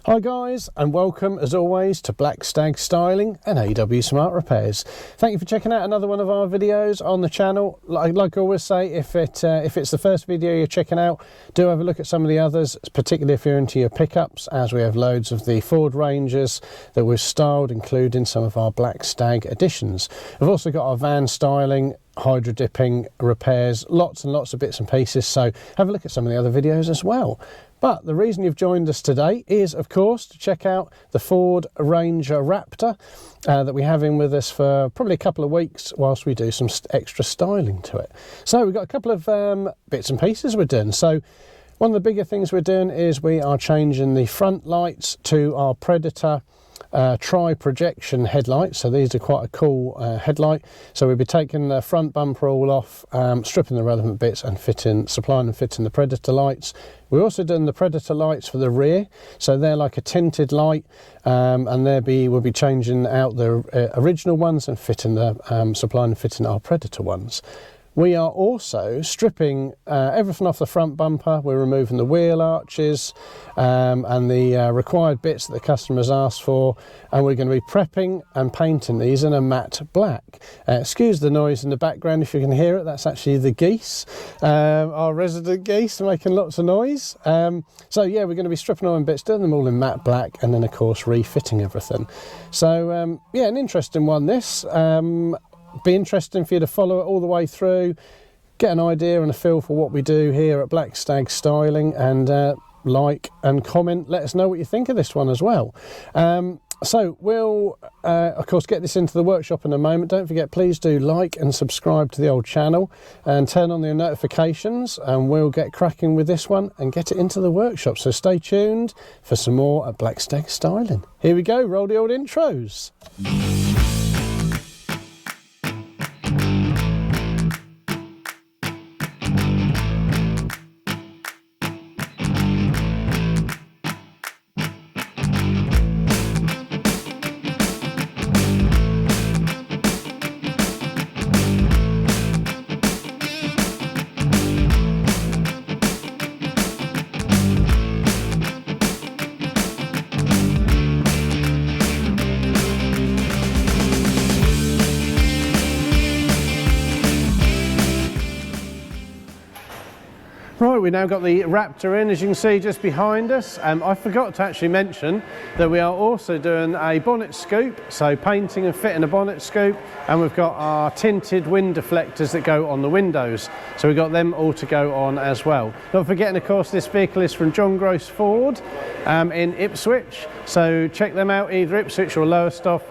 Hi guys, and welcome as always to Black Stag Styling and AW Smart Repairs. Thank you for checking out another one of our videos on the channel. Like I always say, if it's the first video you're checking out, do have a look at some of the others, particularly if you're into your pickups, as we have loads of the Ford Rangers that we've styled, including some of our Black Stag editions. We've also got our van styling, hydro dipping repairs, lots and lots of bits and pieces, so have a look at some of the other videos as well. But the reason you've joined us today is, of course, to check out the Ford Ranger Raptor that we have in with us for probably a couple of weeks whilst we do some extra styling to it. So we've got a couple of bits and pieces we're doing. So one of the bigger things we're doing is we are changing the front lights to our Predator tri-projection headlights. So these are quite a cool headlight. So we'll be taking the front bumper all off, stripping the relevant bits and supplying and fitting the Predator lights. We're also doing the Predator lights for the rear, so they're like a tinted light, and we'll be changing out the original ones and fitting the supplying and fitting our Predator ones. We are also stripping everything off the front bumper. We're removing the wheel arches and the required bits that the customers asked for, and we're going to be prepping and painting these in a matte black. Excuse the noise in the background if you can hear it, that's actually the geese, our resident geese making lots of noise. So yeah, we're going to be stripping all them bits, doing them all in matte black, and then of course refitting everything. So yeah, an interesting one this. Be interesting for you to follow it all the way through, get an idea and a feel for what we do here at Black Stag Styling, and like and comment, let us know what you think of this one as well. So we'll of course get this into the workshop in a moment. Don't forget, please do like and subscribe to the old channel and turn on the notifications, and we'll get cracking with this one and get it into the workshop. So stay tuned for some more at Black Stag Styling. Here we go, roll the old intros. Right, we now got the Raptor in, as you can see just behind us. I forgot to actually mention that we are also doing a bonnet scoop, so painting and fitting a bonnet scoop, and we've got our tinted wind deflectors that go on the windows, so we've got them all to go on as well. Not forgetting, of course, this vehicle is from John Gross Ford in Ipswich, so check them out, either Ipswich or Lowestoft.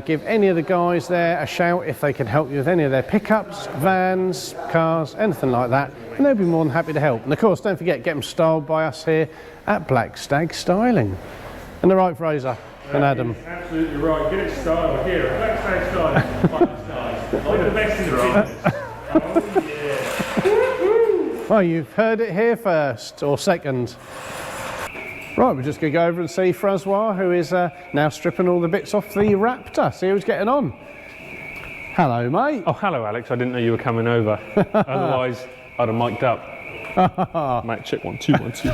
Give any of the guys there a shout if they can help you with any of their pickups, vans, cars, anything like that, and they'll be more than happy to help. And of course, don't forget, get them styled by us here at Black Stag Styling. And the right, Fraser and Adam? Absolutely right, get it styled here at Black Stag Styling. Like the best in the business. Oh yeah. Well, you've heard it here first, or second. Right, we're just going to go over and see Francois, who is now stripping all the bits off the Raptor. See who's getting on. Hello, mate. Oh, hello, Alex. I didn't know you were coming over. Otherwise, I'd have mic'd up. Mate, check 1 2 1 2.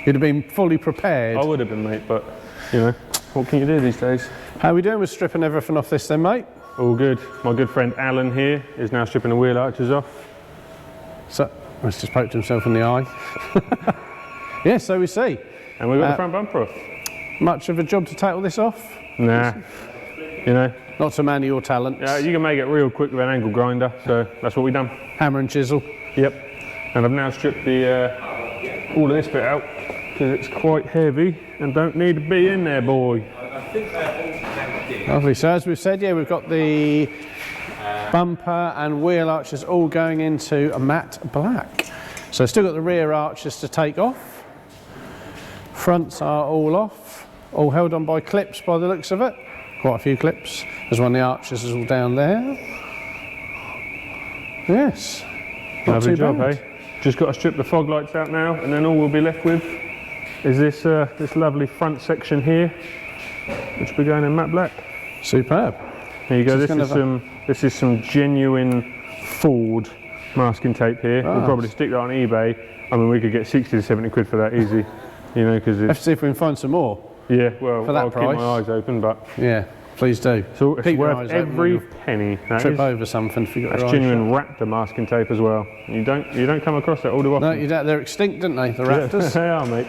You'd have been fully prepared. I would have been, mate, but, you know, what can you do these days? How are we doing with stripping everything off this then, mate? All good. My good friend Alan here is now stripping the wheel arches off. So, he's just poked himself in the eye. Yeah, so we see. And we've got the front bumper off. Much of a job to take all this off? Nah, you know. Not to manual talents. Yeah, you can make it real quick with an angle grinder, so that's what we've done. Hammer and chisel. Yep. And I've now stripped the all of this bit out because it's quite heavy and don't need to be in there, boy. Lovely. So as we've said, yeah, we've got the bumper and wheel arches all going into a matte black. So still got the rear arches to take off. Fronts are all off, all held on by clips by the looks of it. Quite a few clips. There's one of the arches is all down there. Yes. Lovely job, eh? Just got to strip the fog lights out now, and then all we'll be left with is this this lovely front section here, which will be going in matte black. Superb. There you go. This is some genuine Ford masking tape here. We'll probably stick that on eBay. I mean, we could get 60 to 70 quid for that easy. You know, because Let's see if we can find some more. Yeah, well, for that I'll price. keep my eyes open, but Yeah, please do. so it's Keep your worth eyes open every when penny. That trip is. over something if you got That's your eyes genuine Raptor masking tape as well. You don't come across that all too shut. often. No, you don't. They're extinct, didn't they? The Raptors. Yeah, they are, mate.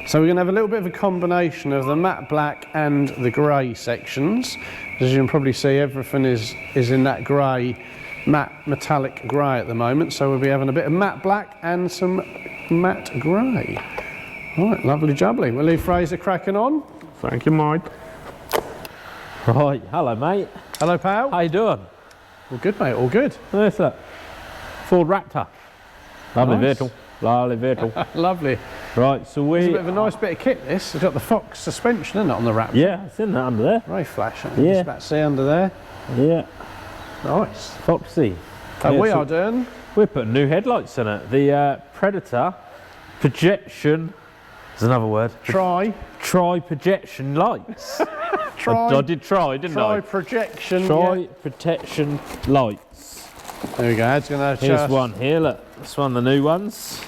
So we're going to have a little bit of a combination of the matte black and the grey sections. As you can probably see, everything is in that grey, matte metallic grey at the moment. So we'll be having a bit of matte black and some matte grey. Right, lovely jubbly. We'll leave Fraser cracking on. Thank you, Mike. Right, hello mate. Hello, pal. How you doing? All good, mate. All good. Where's that? Ford Raptor. Lovely Nice. vehicle. Lovely vehicle. Lovely. Right, so It's a we... bit of a nice bit of kit, this. It's got the Fox suspension, isn't it, on the Raptor? Yeah, it's in that under there. Very flash. Yeah. Just about to see under there. Yeah, Nice. Foxy. And Yeah, we so are doing... We're putting new headlights in it. The Predator projection... There's another word. Try Tri-projection lights. I did try, didn't I? projection. Tri-protection lights. There we go. Ad's going to Here's one here, look. That's one of the new ones.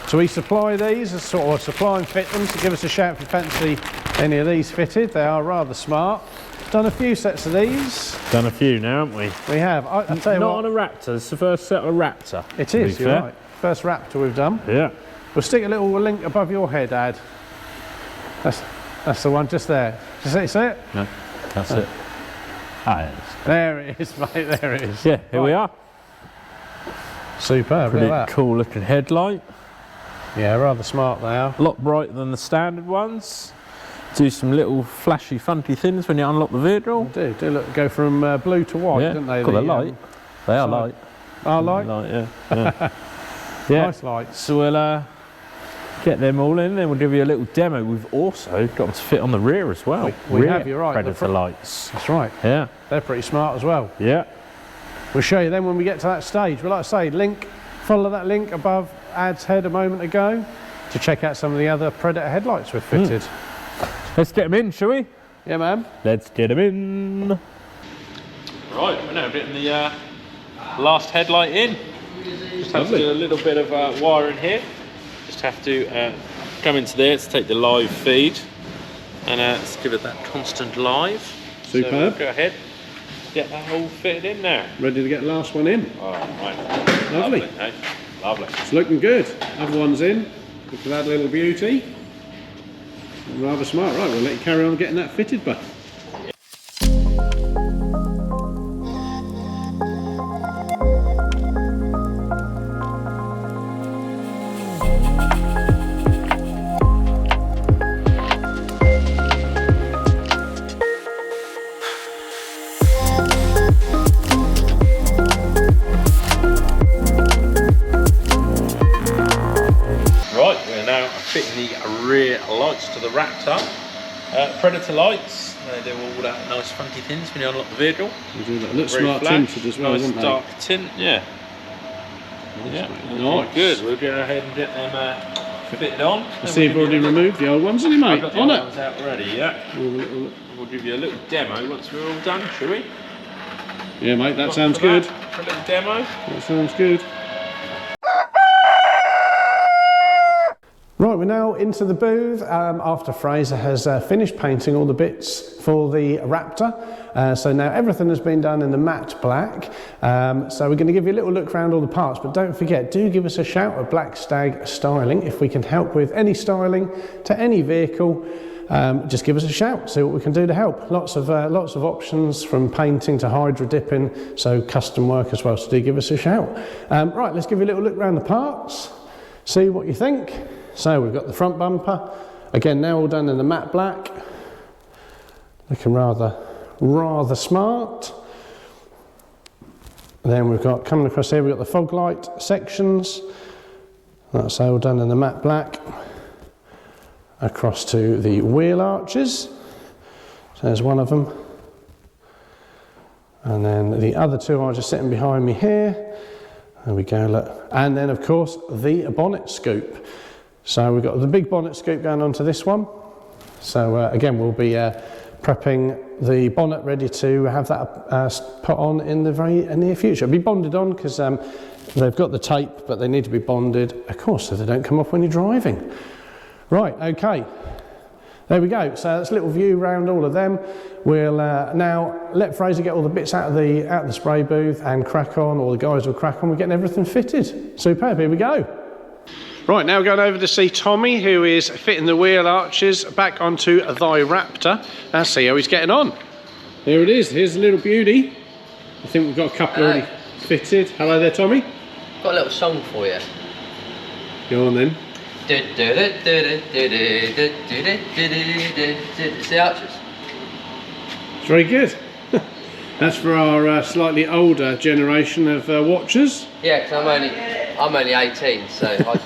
So we supply these, or supply and fit them, so give us a shout if you fancy any of these fitted. They are rather smart. Done a few sets of these. Done a few now, haven't we? We have. I'll tell you Not what. on a Raptor, it's the first set of a Raptor. It is, to be you're fair. right. First Raptor we've done. Yeah. We'll stick a little link above your head, Ad. That's the one just there. See it? No, that's it. Ah, it is. There it is, mate. There it is. Yeah, here we are. Superb. Pretty Look at that. cool looking headlight. Yeah, rather smart they are. A lot brighter than the standard ones. Do some little flashy, funky things when you unlock the vehicle. Do look, go from blue to white, Yeah, didn't they? got a light. They are light. Our light. Yeah. Yeah. Yeah. Nice lights. So we'll get them all in, then we'll give you a little demo. We've also got them to fit on the rear as well. We Rear have, you're right. The Predator lights. That's right. Yeah. They're pretty smart as well. Yeah. We'll show you then when we get to that stage. But like I say, follow that link above Ad's head a moment ago to check out some of the other Predator headlights we've fitted. Let's get them in, shall we? Yeah, man. Let's get them in. Right, we're now getting the last headlight in. Just have to do a little bit of wiring here. Just have to come into there to take the live feed and let's give it that constant live. Superb. So we'll go ahead, get that all fitted in now. Ready to get the last one in. All right. Lovely. Eh? Lovely. It's looking good. Other one's in. Look at that little beauty. Rather smart. Right, we'll let you carry on getting that fitted, bud. Right, we're now fitting the rear lights to the Raptor. Predator lights, they do all that nice funky things when you unlock the vehicle. Look Very smart flash, tinted as well, nice isn't they? dark tint, yeah. Yeah, Nice. good. We'll go ahead and get them fitted on. I see you've already removed the old ones, haven't you, I've mate? got the On other it. ones out already, yeah. We'll give you a little demo once we're all done, shall we? Yeah, mate, that Got sounds for good. that, for a little demo. That sounds good. Right, we're now into the booth after Fraser has finished painting all the bits for the Raptor. So now everything has been done in the matte black. So we're going to give you a little look around all the parts, but don't forget, do give us a shout at Black Stag Styling if we can help with any styling to any vehicle. Just give us a shout, see what we can do to help. Lots of options from painting to hydro dipping, so custom work as well, so do give us a shout. Right, let's give you a little look around the parts, see what you think. So we've got the front bumper, again now all done in the matte black, looking rather smart. Then we've got, coming across here, we've got the fog light sections, that's all done in the matte black. Across to the wheel arches, so there's one of them, and then the other two are just sitting behind me here. There we go, look. And then of course the bonnet scoop. So we've got the big bonnet scoop going onto this one. So again, we'll be prepping the bonnet ready to have that put on in the very near future. It'll be bonded on because They've got the tape, but they need to be bonded, of course, so they don't come off when you're driving. Right, okay. There we go. So that's a little view around all of them. We'll now let Fraser get all the bits out of the spray booth and crack on, or the guys will crack on. We're getting everything fitted. Superb, here we go. Right, now we're going over to see Tommy, who is fitting the wheel arches back onto the Raptor. Let's see how he's getting on. Here it is, here's the little beauty. I think we've got a couple already fitted. Hello there, Tommy. Got a little song for you. Go on then. It's the arches. It's very good. That's for our slightly older generation of watchers. Yeah, because I'm only 18, so I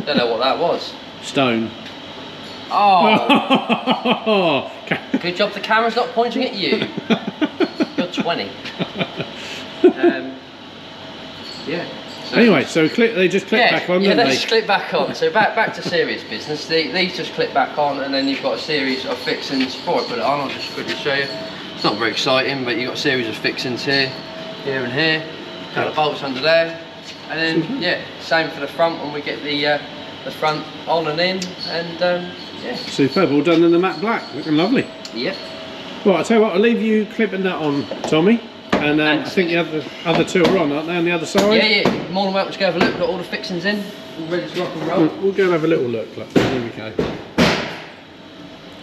don't know what that was. Stone. Oh. Good job the camera's not pointing at you. You're 20. Yeah. So anyway, so they just clip back on, don't they they? just clip back on. So back to serious business. These just clip back on, and then you've got a series of fixings. Before I put it on, I'll just quickly show you. It's not very exciting, but you've got a series of fixings here, and here. Got the bolts under there, and then yeah, same for the front when we get the front on and in, and yeah. Superb, all done in the matte black, looking lovely. Yep. Well, I'll tell you what, I'll leave you clipping that on, Tommy. And I think the other two are on, aren't they, on the other side? Yeah, more than welcome to go have a look. Got all the fixings in, all ready to rock and roll. We'll go and have a little look. Look, there we go.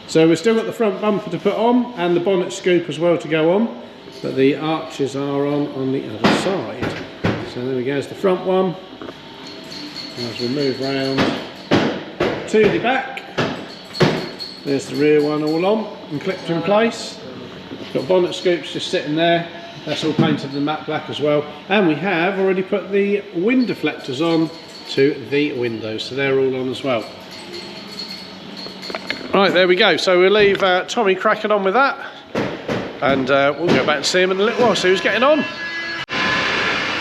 So we've still got the front bumper to put on and the bonnet scoop as well to go on, but the arches are on the other side. So there we go, there's the front one. As we move round to the back, there's the rear one all on and clipped in place. Got bonnet scoops just sitting there. That's all painted in matte black as well. And we have already put the wind deflectors on to the windows, so they're all on as well. Right, there we go. So we'll leave Tommy cracking on with that, and we'll go back and see him in a little while, see who's getting on.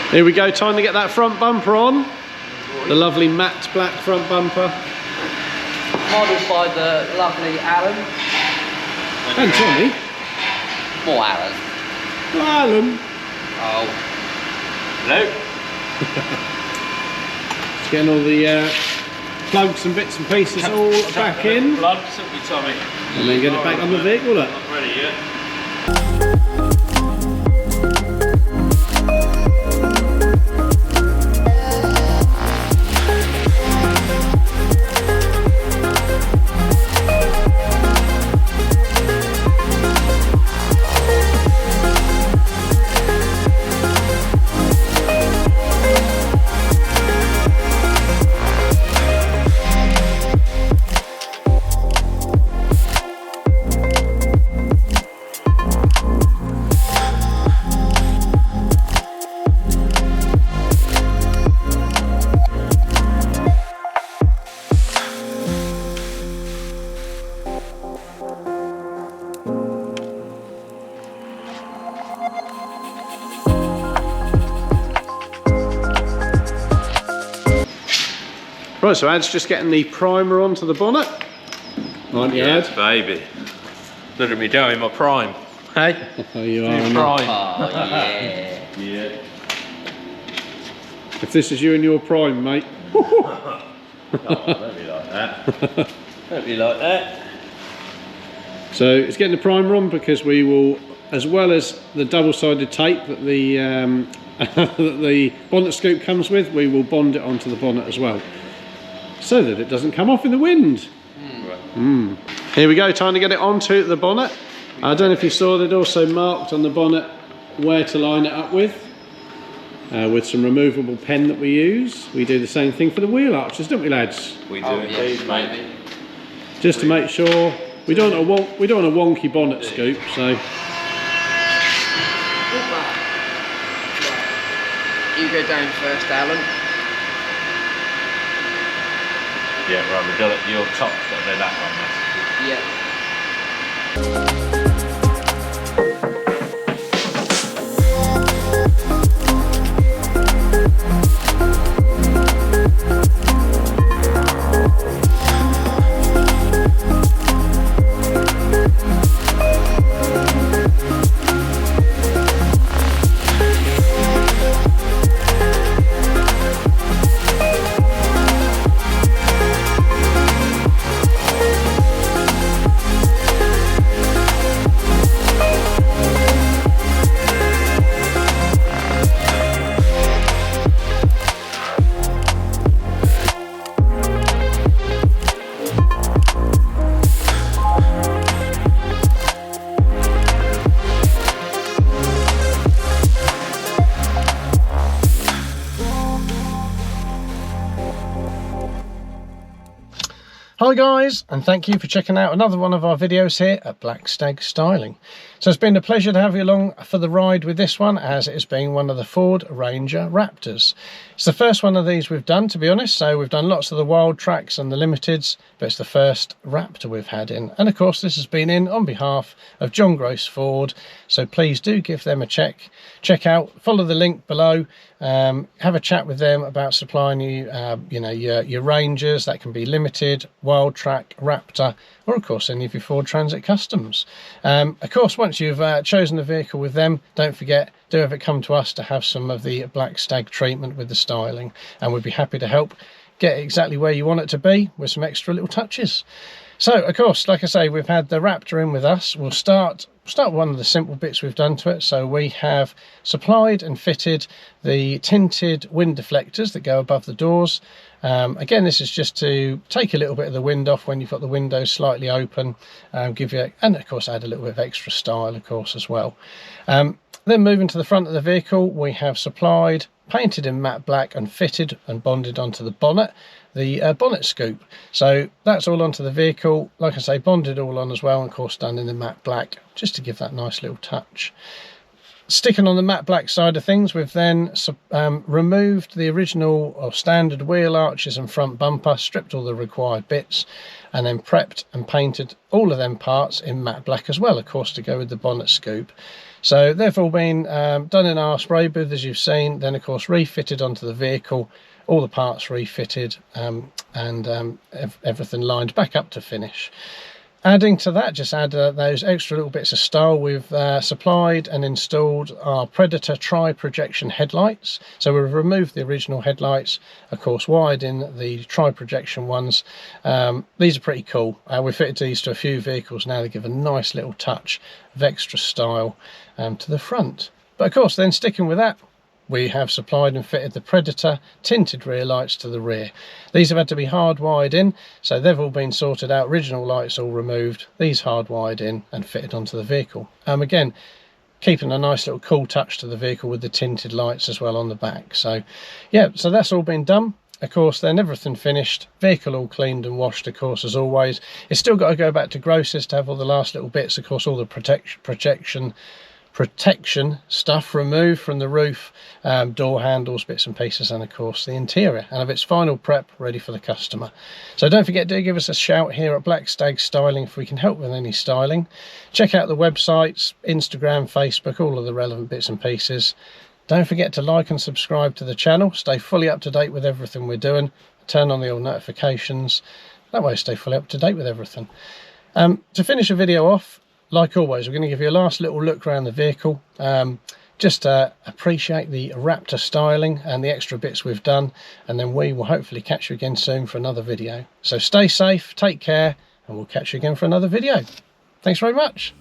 Here we go, time to get that front bumper on. The lovely matte black front bumper. Modelled by the lovely Alan. And Tommy. More Alan. Alan. Oh. Hello. Just getting all the plugs and bits and pieces all back in. Plugs, haven't we, Tommy? And then get it back on the vehicle. Look. Not ready yet. Right, so Ad's just getting the primer onto the bonnet. Aren't you, Ad? Baby. Look at me doing my prime. Hey? Oh, you are. Prime. Oh, yeah. Yeah. If this is you in your prime, mate. Oh, don't be like that. Don't be like that. So it's getting the primer on because we will, as well as the double-sided tape that the that the bonnet scoop comes with, we will bond it onto the bonnet as well, so that it doesn't come off in the wind. Here we go, time to get it onto the bonnet. I don't know if you saw, they'd also marked on the bonnet where to line it up with some removable pen that we use. We do the same thing for the wheel arches, don't we, lads? We do indeed, mate. Just to make sure we don't want a wonky bonnet scoop. So You go down first, Alan. Yeah, right, we've got it. Your top's got to be that one, that's Yeah. Hi guys, and thank you for checking out another one of our videos here at Black Stag Styling. So it's been a pleasure to have you along for the ride with this one, as it has been one of the Ford Ranger Raptors. It's the first one of these we've done, to be honest, so we've done lots of the wild tracks and the limiteds, but it's the first Raptor we've had in. And of course this has been in on behalf of John Gross Ford, so please do give them a check out, follow the link below, have a chat with them about supplying you, your Rangers. That can be limited, wild track, Raptor, or of course any of your Ford Transit Customs. Of course, once you've chosen a vehicle with them, don't forget, do have it come to us to have some of the Black Stag treatment with the styling, and we'd be happy to help get it exactly where you want it to be with some extra little touches. So of course, like I say, we've had the Raptor in with us. We'll start with one of the simple bits we've done to it. So we have supplied and fitted the tinted wind deflectors that go above the doors. Again, this is just to take a little bit of the wind off when you've got the windows slightly open, give you, and of course add a little bit of extra style, of course, as well. Then moving to the front of the vehicle, we have supplied, painted in matte black, and fitted and bonded onto the bonnet, the bonnet scoop. So that's all onto the vehicle, like I say, bonded all on as well, and of course done in the matte black, just to give that nice little touch. Sticking on the matte black side of things, we've then removed the original or standard wheel arches and front bumper, stripped all the required bits, and then prepped and painted all of them parts in matte black as well, of course, to go with the bonnet scoop. So they've all been done in our spray booth, as you've seen, then of course refitted onto the vehicle, all the parts refitted, and everything lined back up to finish. Adding to that, just add those extra little bits of style. We've supplied and installed our Predator tri-projection headlights. So we've removed the original headlights, of course wired in the tri-projection ones. These are pretty cool. We've fitted these to a few vehicles now. They give a nice little touch of extra style to the front. But of course, then sticking with that, we have supplied and fitted the Predator tinted rear lights to the rear. These have had to be hardwired in, so they've all been sorted out, original lights all removed, these hardwired in and fitted onto the vehicle. Again, keeping a nice little cool touch to the vehicle with the tinted lights as well on the back. So yeah, so that's all been done. Of course, then everything finished, vehicle all cleaned and washed, of course, as always. It's still got to go back to Gross's to have all the last little bits, of course, all the protection stuff removed from the roof, door handles, bits and pieces, and of course the interior, and of its final prep ready for the customer. So don't forget to give us a shout here at Black Stag Styling if we can help with any styling. Check out the websites, Instagram, Facebook, all of the relevant bits and pieces. Don't forget to like and subscribe to the channel, stay fully up to date with everything we're doing, turn on the all notifications, that way stay fully up to date with everything. To finish the video off, like always, we're going to give you a last little look around the vehicle, just to appreciate the Raptor styling and the extra bits we've done, and then we will hopefully catch you again soon for another video. So stay safe, take care, and we'll catch you again for another video. Thanks very much.